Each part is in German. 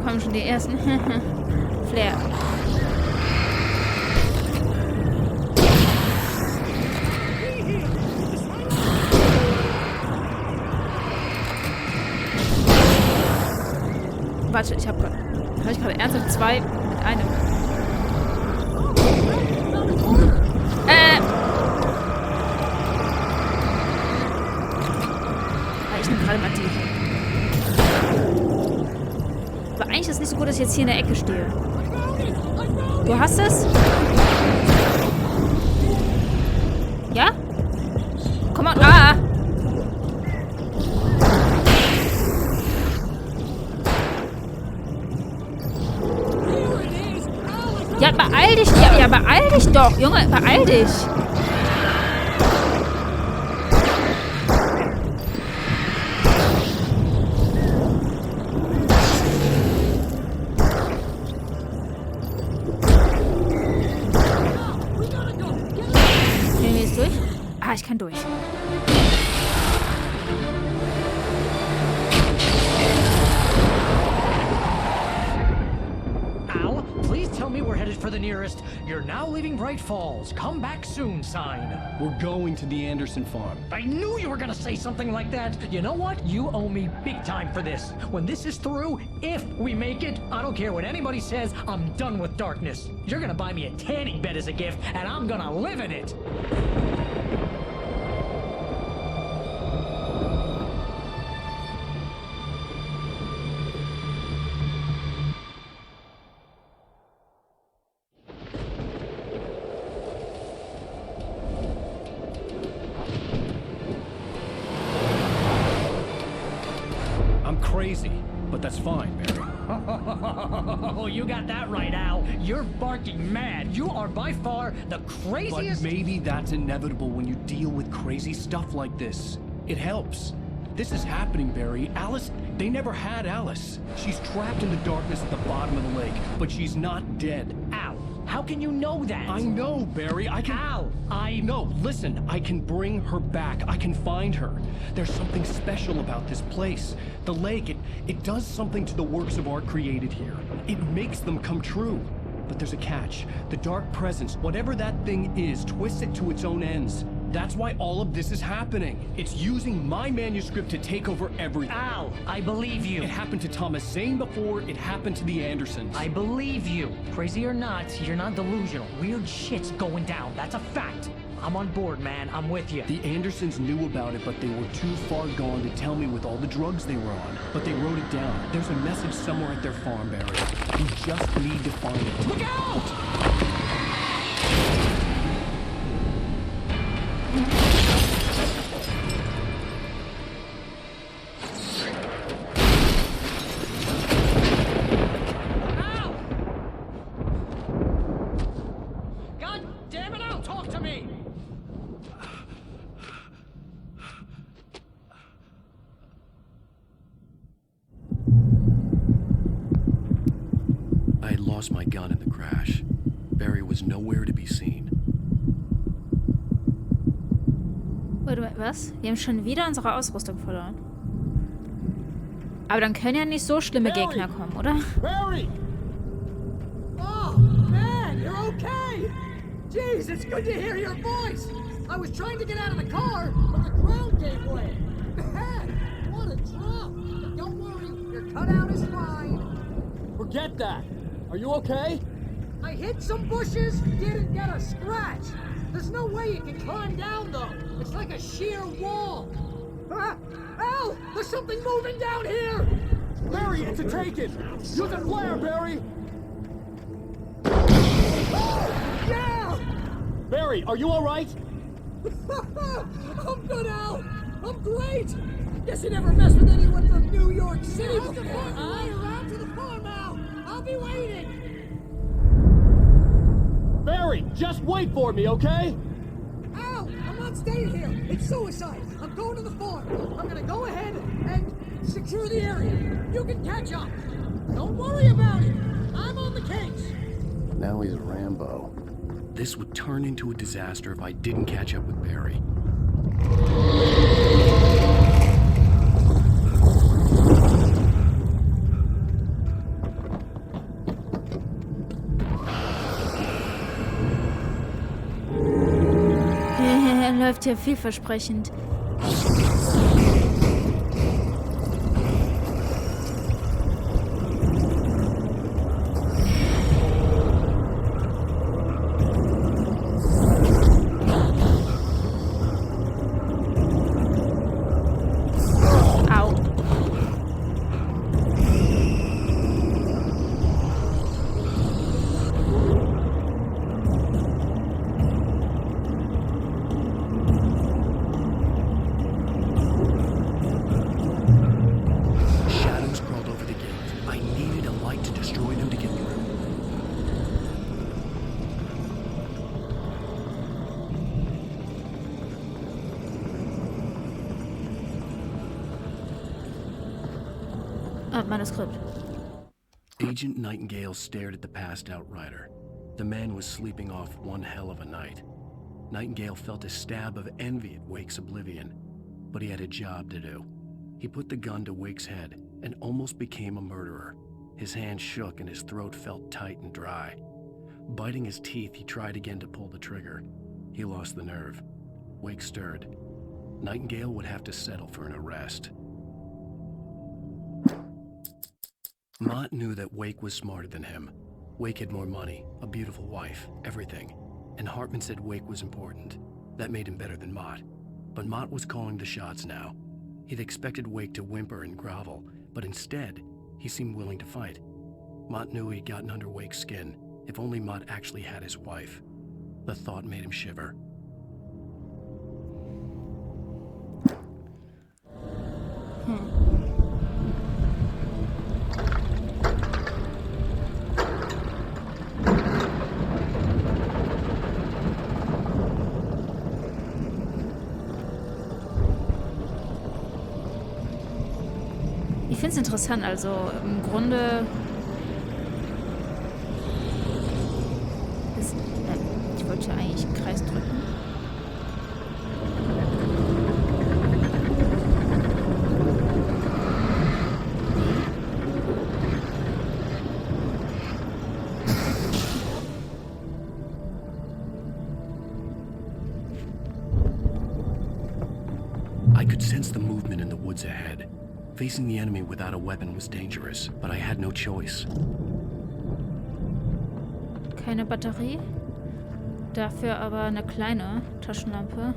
kommen schon die ersten. Flair. Warte, ich habe gerade ernsthaft 2 mit einem. Ich nehme gerade mal die. Aber eigentlich ist es nicht so gut, dass ich jetzt hier in der Ecke stehe. Du hast es? Ja? Komm mal. Ah! Ja, beeil dich. Ja, beeil dich doch, Junge. Beeil dich. Ich kann durch. Al, please tell me we're headed for the nearest "You're now leaving Bright Falls. Come back soon" sign. We're going to the Anderson farm. I knew you were gonna say something like that. You know what? You owe me big time for this. When this is through, if we make it, I don't care what anybody says, I'm done with darkness. You're gonna buy me a tanning bed as a gift, and I'm gonna live in it. Crazy, but that's fine, Barry. Oh, you got that right, Al. You're barking mad. You are by far the craziest... But maybe that's inevitable when you deal with crazy stuff like this. It helps. This is happening, Barry. Alice, they never had Alice. She's trapped in the darkness at the bottom of the lake, but she's not dead. Al, how can you know that? I know, Barry. I can... Al, No, listen. I can bring her back. I can find her. There's something special about this place. The lake, it does something to the works of art created here. It makes them come true. But there's a catch. The dark presence, whatever that thing is, twists it to its own ends. That's why all of this is happening. It's using my manuscript to take over everything. Al, I believe you. It happened to Thomas Zane before, it happened to the Andersons. I believe you. Crazy or not, you're not delusional. Weird shit's going down. That's a fact. I'm on board, man. I'm with you. The Andersons knew about it, but they were too far gone to tell me with all the drugs they were on. But they wrote it down. There's a message somewhere at their farm, Barry. We just need to find it. Look out! Lost my gun in the crash. Barry was nowhere to be seen. Wait, was? Wir haben schon wieder unsere Ausrüstung verloren. Aber dann können ja nicht so schlimme Gegner kommen, oder? Barry! Oh, man, you're okay! Jeez, it's good to hear your voice! I was trying to get out of the car, but the ground gave way. Man, what a drop! But don't worry, your cutout is fine. Forget that! Are you okay? I hit some bushes, didn't get a scratch. There's no way you can climb down, though. It's like a sheer wall. Al, there's something moving down here! Barry, it's a take-it! Use a flare, Barry! Oh, yeah! Barry, are you all right? I'm good, Al. I'm great. Guess you never messed with anyone from New York City before, huh? Around to the farm, Al. I'll be waiting. Barry, just wait for me, okay? Al, I'm not staying here. It's suicide. I'm going to the farm. I'm gonna go ahead and secure the area. You can catch up. Don't worry about it. I'm on the case. Now he's Rambo. This would turn into a disaster if I didn't catch up with Barry. läuft hier vielversprechend. Manuskript. Agent Nightingale stared at the passed out rider. The man was sleeping off one hell of a night. Nightingale felt a stab of envy at Wake's oblivion, but he had a job to do. He put the gun to Wake's head and almost became a murderer. His hand shook and his throat felt tight and dry. Biting his teeth, he tried again to pull the trigger. He lost the nerve. Wake stirred. Nightingale would have to settle for an arrest. Mott knew that Wake was smarter than him. Wake had more money, a beautiful wife, everything. And Hartman said Wake was important. That made him better than Mott. But Mott was calling the shots now. He'd expected Wake to whimper and grovel, but instead, he seemed willing to fight. Mott knew he'd gotten under Wake's skin. If only Mott actually had his wife. The thought made him shiver. Ich finde es interessant, also im Grunde ist, ich wollte eigentlich einen Kreis drücken. I could sense the movement in the woods ahead. Facing the enemy without a weapon was dangerous, but I had no choice. Keine Batterie. Dafür aber eine kleine Taschenlampe.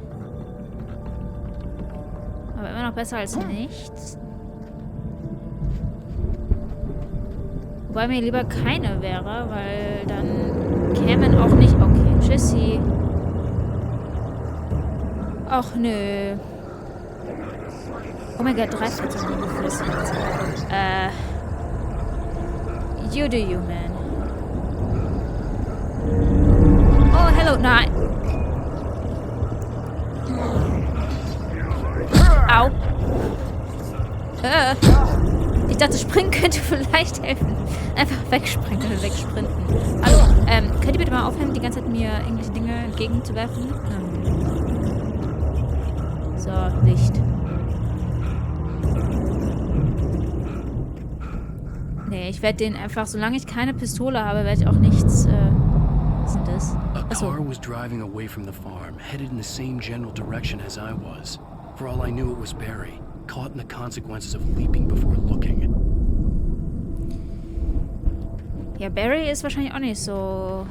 Aber immer noch besser als nichts. Wobei mir lieber keine wäre, weil dann kämen auch nicht... Okay, tschüssi. Ach nö. Oh mein Gott, 3 Fahrzeuge geflüstert. You do you, man. Oh, hello, nein. Au. Ich dachte, springen könnte vielleicht helfen. Einfach wegspringen oder wegsprinten. Hallo, könnt ihr bitte mal aufhören, die ganze Zeit mir irgendwelche Dinge entgegenzuwerfen? So, Licht. Nee, ich werde den einfach, solange ich keine Pistole habe, werde ich auch nichts, was ist denn das? A car was driving away from the farm, headed in the same general direction as I was. For all I knew, it was Barry, caught in the consequences of leaping before looking. Ja, Barry ist wahrscheinlich auch nicht so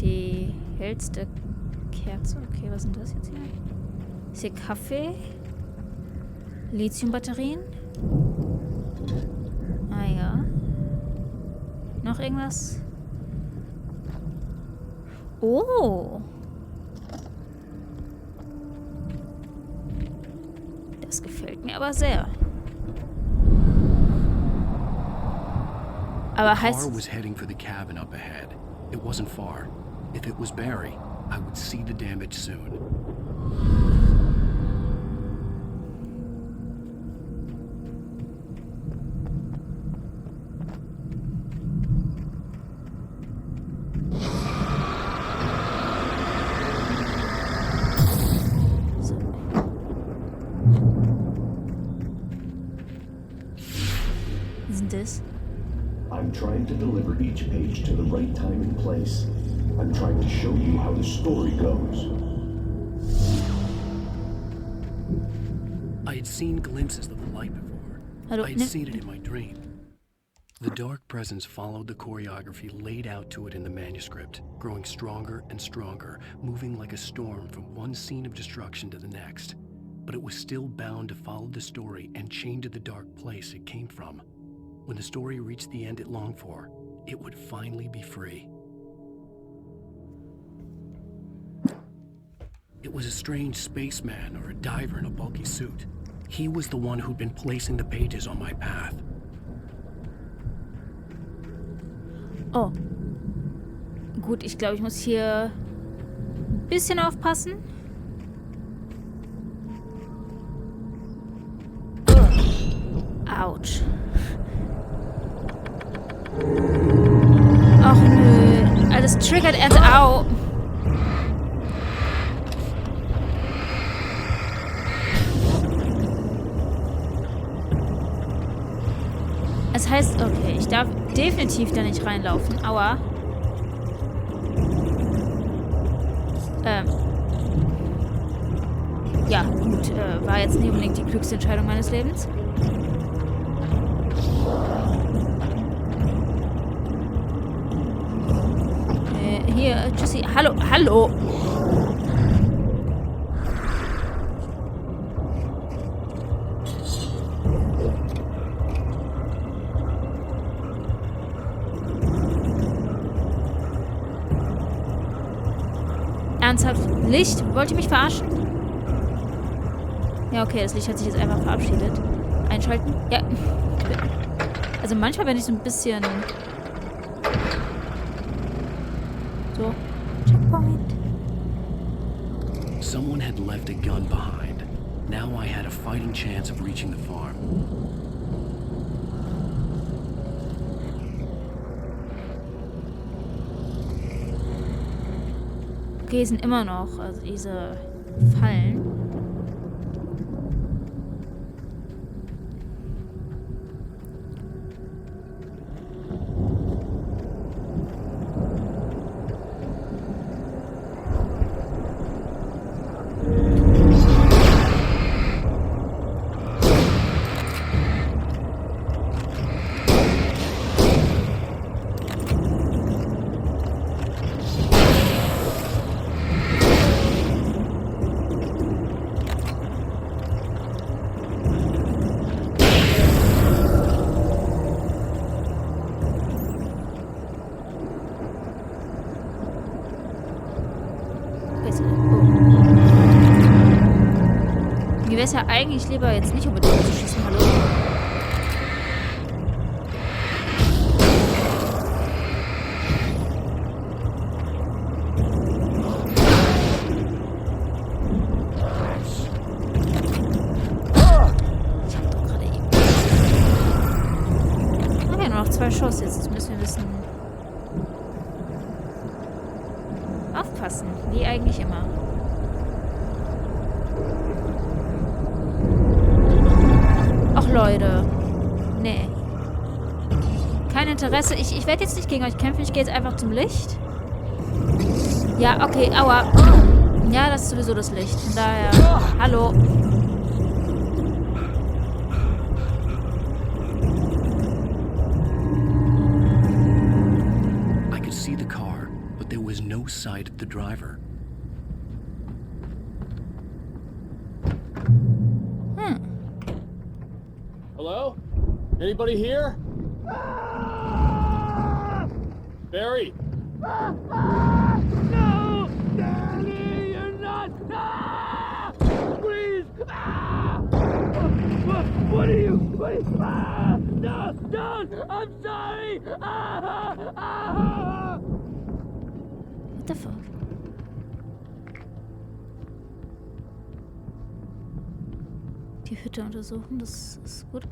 die hellste Kerze. Okay, was sind das jetzt hier? Ist hier Kaffee? Lithiumbatterien? Ah ja. Noch irgendwas? Oh. Das gefällt mir aber sehr. Aber heißt... The car was heading for the cabin up ahead. It wasn't far. If it was Barry, I would see the damage soon. Isn't this? I'm trying to deliver each page to the right time and place. I'm trying to show you how the story goes. seen glimpses of the light before. Hallo, I had seen it in my dream. The dark presence followed the choreography laid out to it in the manuscript, growing stronger and stronger, moving like a storm from one scene of destruction to the next. But it was still bound to follow the story and chained to the dark place it came from. When the story reached the end it longed for, it would finally be free. It was a strange spaceman or a diver in a bulky suit. He was the one who'd been placing the pages on my path. Oh. Gut, ich glaube, ich muss hier ein bisschen aufpassen. Autsch. Ach nö. Also das triggert erst au. Das heißt, okay, ich darf definitiv da nicht reinlaufen. Aua. Ja, gut. War jetzt nicht unbedingt die klügste Entscheidung meines Lebens. Hier, tschüssi. Hallo, hallo. Ernsthaft? Licht? Wollt ihr mich verarschen? Ja, okay, das Licht hat sich jetzt einfach verabschiedet. Einschalten? Ja. Also manchmal, wenn ich so ein bisschen... So. Checkpoint. Someone had left a gun behind. Now I had a fighting chance of reaching the farm. Okay, sind immer noch, also diese Fallen. Mir wäre es ja eigentlich lieber, jetzt nicht unbedingt zu schießen. Hallo? Ich hab doch gerade eben... Ich habe ja nur noch 2 Schuss. Jetzt müssen wir ein bisschen... aufpassen. Wie eigentlich immer. Ach Leute. Nee. Kein Interesse. Ich werde jetzt nicht gegen euch kämpfen. Ich gehe jetzt einfach zum Licht. Ja, okay. Aua. Ja, das ist sowieso das Licht. Von daher. Hallo. I could see the car, but there was no sight of the driver. Hello? Anybody here? Barry? No! Daddy, you're not! Ah! Please! Ah! What are you? Ah! No! Don't! I'm sorry! Ah! Ah! What the fuck? Die Hütte untersuchen, das ist gut.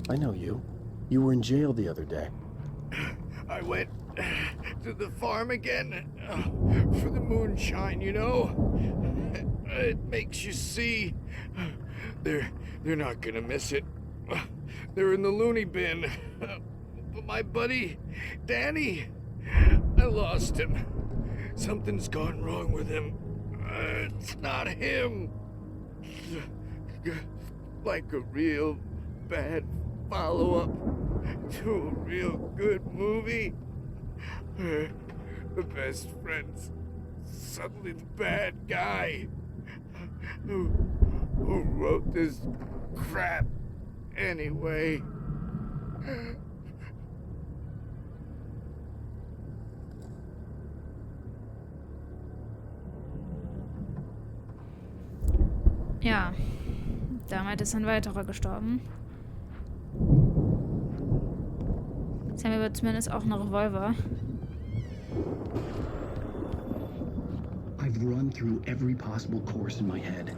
I know you. You were in jail the other day. I went to the farm again for the moonshine, you know? It makes you see. They're not gonna miss it. They're in the loony bin. But my buddy, Danny, I lost him. Something's gone wrong with him. It's not him. Like a real bad follow-up to a real good movie. The best friend's suddenly the bad guy. Who wrote this crap anyway? Ja, damit ist ein weiterer gestorben. Jetzt haben wir aber zumindest auch einen Revolver. I've run through every possible course in my head.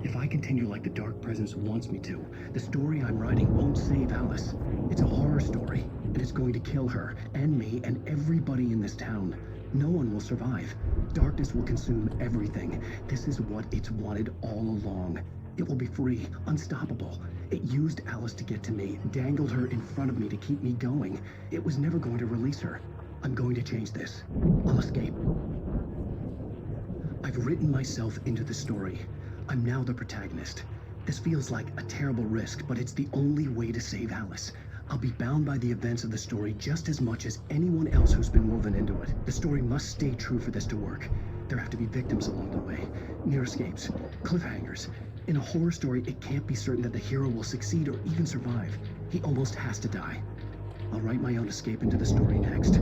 If I continue like the Dark Presence wants me to, the story I'm writing won't save Alice. It's a horror story, and it's going to kill her, and me, and everybody in this town. No one will survive. Darkness will consume everything. This is what it's wanted all along. It will be free, unstoppable. It used Alice to get to me, dangled her in front of me to keep me going. It was never going to release her. I'm going to change this. I'll escape. I've written myself into the story. I'm now the protagonist. This feels like a terrible risk, but it's the only way to save Alice. I'll be bound by the events of the story just as much as anyone else who's been woven into it. The story must stay true for this to work. There have to be victims along the way, near escapes, cliffhangers. In a horror story, it can't be certain that the hero will succeed or even survive. He almost has to die. I'll write my own escape into the story next.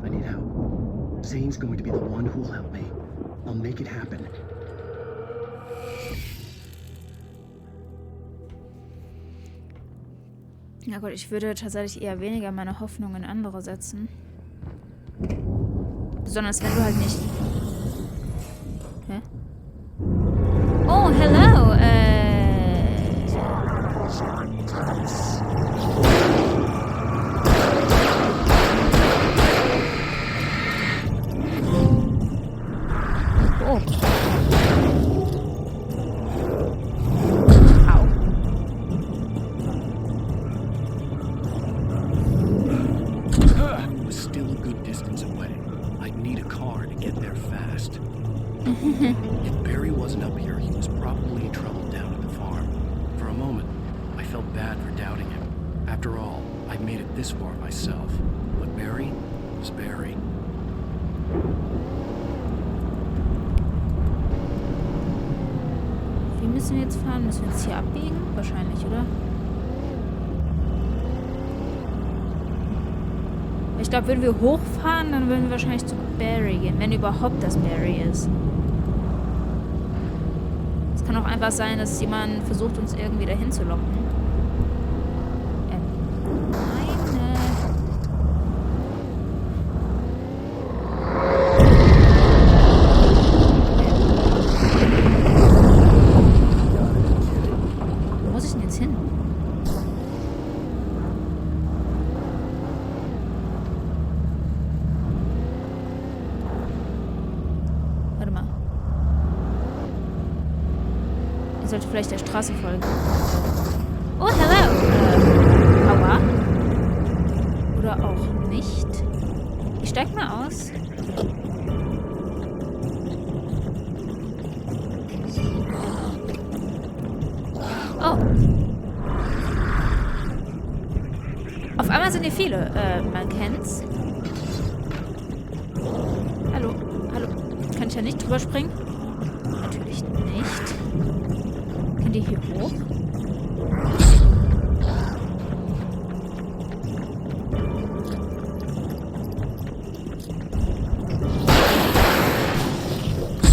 I need help. Zane's going to be the one who will help me. I'll make it happen. Na gut, ich würde tatsächlich eher weniger meine Hoffnung in andere setzen. Besonders wenn du halt nicht... Hä? Oh, hello! Oh. If Barry wasn't up here, he was probably in trouble down at the farm. For a moment, I felt bad for doubting him. After all, I'd made it this far myself. But Barry was Barry. Wie müssen wir jetzt fahren? Müssen wir jetzt hier abbiegen? Wahrscheinlich, oder? Ich glaube, wenn wir hochfahren, dann würden wir wahrscheinlich zu Barry gehen, wenn überhaupt das Barry ist. Es kann auch einfach sein, dass jemand versucht, uns irgendwie dahin zu locken. Wo muss ich denn jetzt hin? Sollte vielleicht der Straße folgen. Oh, hello! Aua. Oder auch nicht. Ich steig mal aus. Oh. Auf einmal sind hier viele. Man kennt's. Hallo, hallo. Kann ich ja nicht drüber springen? Natürlich nicht. Können die hier hoch?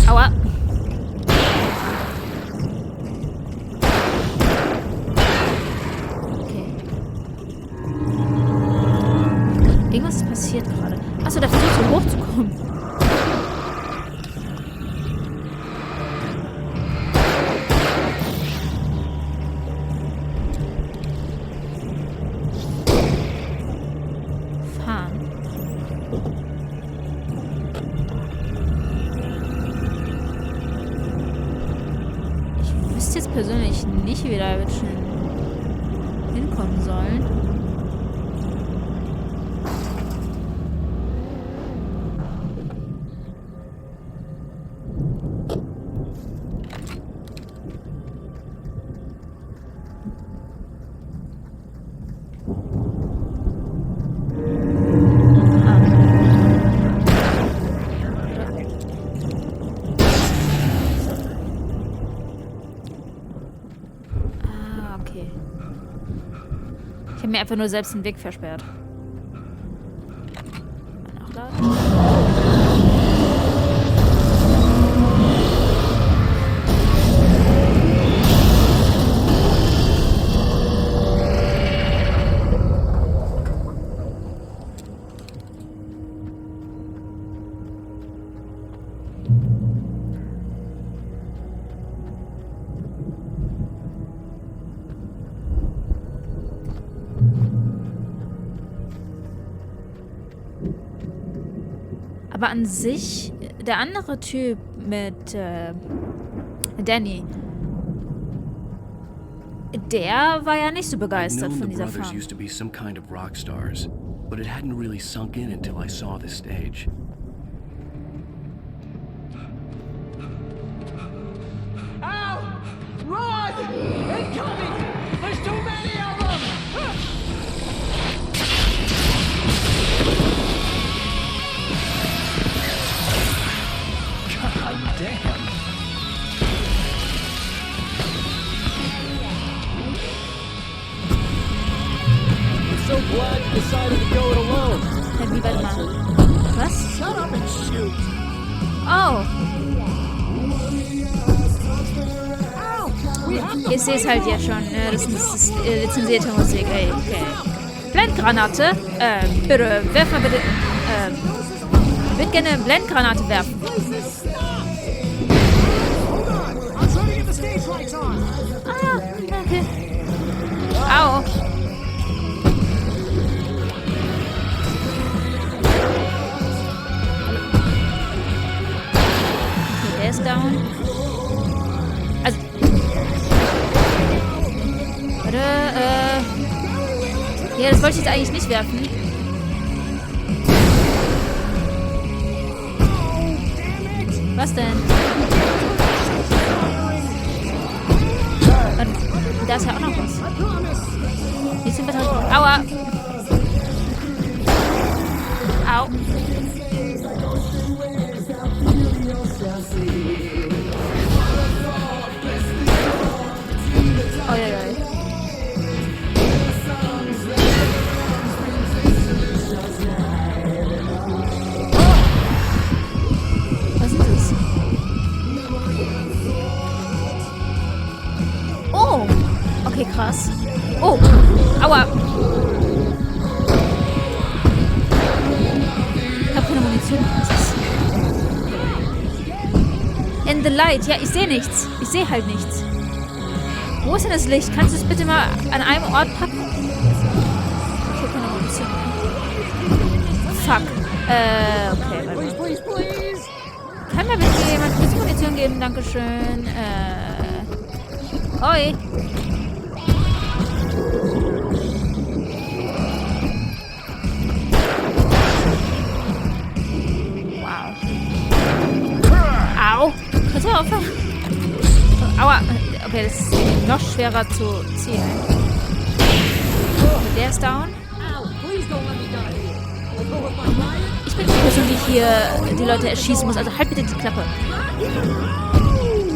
Aua! Okay. Irgendwas ist passiert gerade. Achso, der versucht so hochzukommen. Persönlich nicht, wie da wird schon kommen sollen. Ich habe mir einfach nur selbst den Weg versperrt. Nachladen. Aber an sich, der andere Typ mit Danny, der war ja nicht so begeistert von dieser Farm. Used to be some kind of rock stars, but it hadn't really sunk in until I saw this stage. Ow! Run! Incoming! There's too many of them! God damn! So glad you decided to go it alone. Wie, warte mal. Was? Shut up and shoot! Oh! Ow! We have to Ich sehe es halt ja schon. Das ist lizenzierte Musik. Ey, okay. Blendgranate? Bitte, werf mal bitte. Ich würde gerne eine Blendgranate werfen. Hold on! I'm trying to get the stage lights on! Ah, okay. Au. Okay, der ist down. Also. Warte, ja, das wollte ich jetzt eigentlich nicht werfen. Was denn? Da ist ja auch noch was. Hier sind wir drin. Aua! Au! Oi, oi, oi. Was ist das? Oh! Okay, krass. Oh! Aua! Ich hab keine Munition. Was ist das? In the light. Ja, ich sehe nichts. Ich sehe halt nichts. Wo ist denn das Licht? Kannst du es bitte mal an einem Ort packen? Ich hab keine Munition. Fuck. Okay, warte mal. Please, please! Kann mir bitte jemand kurz Munition geben? Dankeschön. Hoi. Wow. Au. Kannst du mal aufhören? Aua. Okay, das ist noch schwerer zu zielen. Der ist down. Ow! Please don't let me die here! I'll go with my riot! Ich bin die Person, die hier die Leute erschießen muss. Also halt bitte die Klappe.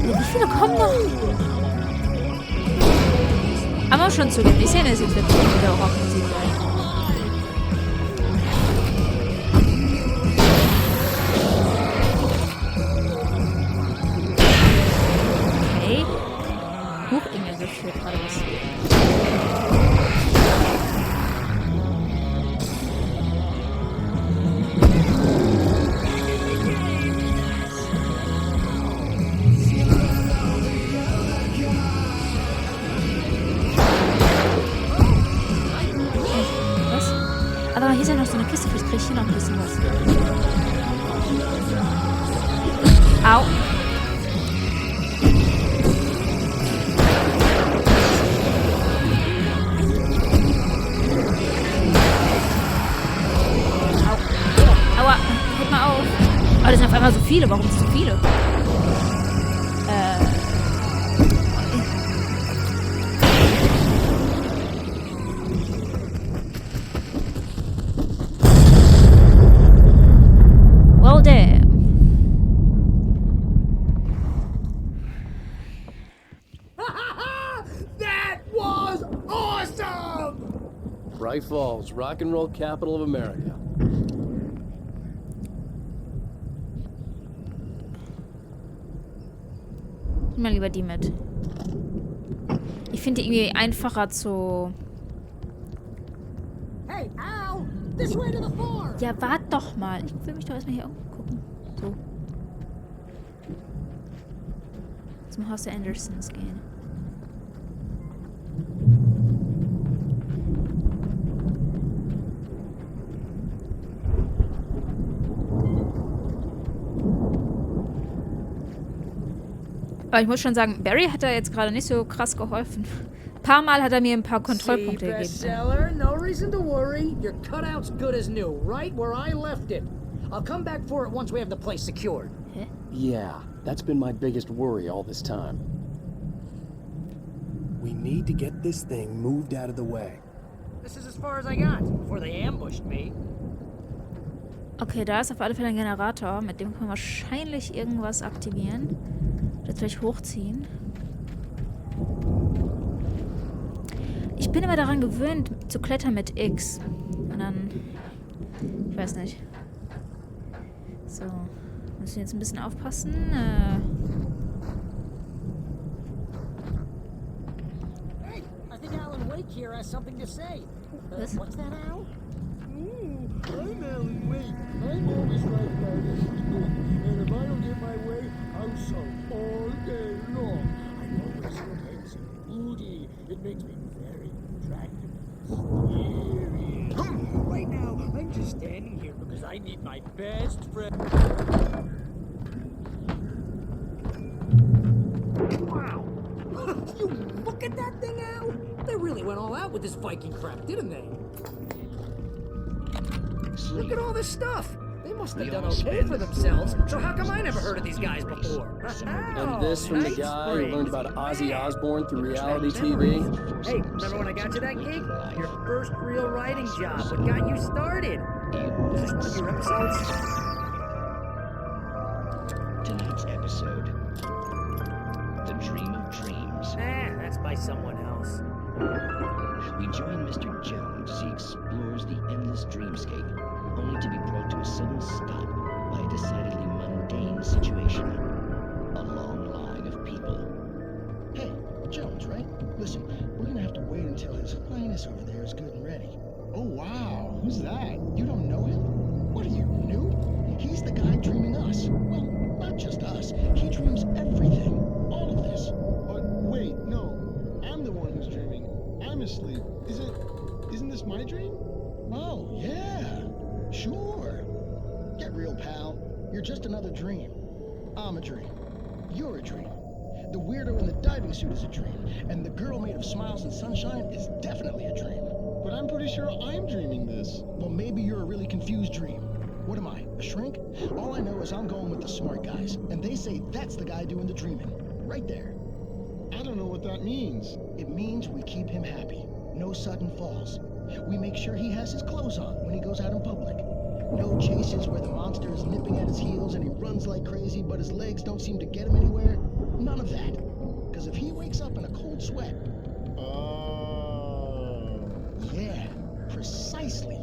Wie viele kommen noch? Aber schon zugeben, die Szene ist jetzt wirklich wieder Rockmusik. Okay. Huch, Inge geführt gerade was. Aber hier ist ja noch so eine Kiste, vielleicht kriege ich hier noch ein bisschen was. Au. das sind auf einmal so viele. Warum sind so viele? Well, damn. That was awesome! Bright Falls, rock and roll capital of America. Nimm mal lieber die mit. Ich finde die irgendwie einfacher zu... Hey, Al! This way to the farm! Ja, wart doch mal. Ich will mich doch erstmal hier umgucken. So. Zum Haus der Andersons gehen. Aber ich muss schon sagen, Barry hat da jetzt gerade nicht so krass geholfen. Ein paar Mal hat er mir ein paar Kontrollpunkte gegeben. Bestseller, no reason to worry. Your cutout's good as new, right where I left it. I'll come back for it once we have the place secured. Hä? Yeah, that's been my biggest worry all this time. We need to get this thing moved out of the way. This is as far as I got before they ambushed me. Okay, da ist auf alle Fälle ein Generator. Mit dem können wir wahrscheinlich irgendwas aktivieren. Jetzt vielleicht hochziehen. Ich bin immer daran gewöhnt, zu klettern mit X. Und dann... Ich weiß nicht. So. Müssen wir jetzt ein bisschen aufpassen. Hey, I think Alan Wake here has something to say. Was? What's that, Al? I'm Alan Wake. I'm always right about everything. And if I don't get my way, I'm so all day long. I'm always so handsome and moody. It makes me very attractive and scary. Right now, I'm just standing here because I need my best friend. Wow! You look at that thing, Al! They really went all out with this Viking crap, didn't they? Look at all this stuff! They must have done okay for themselves, so how come I never heard of these guys before? And this from the guy who learned about Ozzy Osbourne through reality TV. Hey, remember when I got you that gig? Your first real writing job, what got you started? Was this one of your episodes? Tonight's episode, The Dream of Dreams. That's by someone else. We join Mr. Jones as he explores the endless dreamscape, only to be brought to a sudden stop by a decidedly mundane situation. A long line of people. Hey, Jones, right? Listen, we're gonna have to wait until His Highness over there is good and ready. Oh, wow. Who's that? You don't know him? What are you, new? He's the guy dreaming us. Well, not just us. He dreams everything. All of this. But wait, no. I'm the one who's dreaming. I'm asleep. Isn't this my dream? Oh, yeah. Sure. Get real, pal. You're just another dream. I'm a dream. You're a dream. The weirdo in the diving suit is a dream. And the girl made of smiles and sunshine is definitely a dream. But I'm pretty sure I'm dreaming this. Well, maybe you're a really confused dream. What am I, a shrink? All I know is I'm going with the smart guys. And they say that's the guy doing the dreaming. Right there. I don't know what that means. It means we keep him happy. No sudden falls. We make sure he has his clothes on when he goes out in public. No chases where the monster is nipping at his heels and he runs like crazy, but his legs don't seem to get him anywhere. None of that. Because if he wakes up in a cold sweat... Yeah, precisely.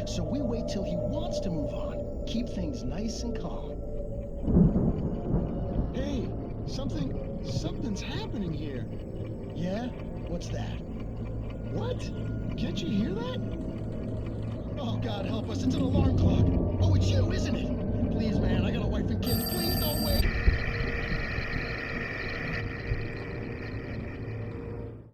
So we wait till he wants to move on. Keep things nice and calm. Hey, something's happening here. Yeah? What's that? What? Can't you hear that? Oh, God help us, it's an alarm clock. Oh, it's you, isn't it? Please, man, I gotta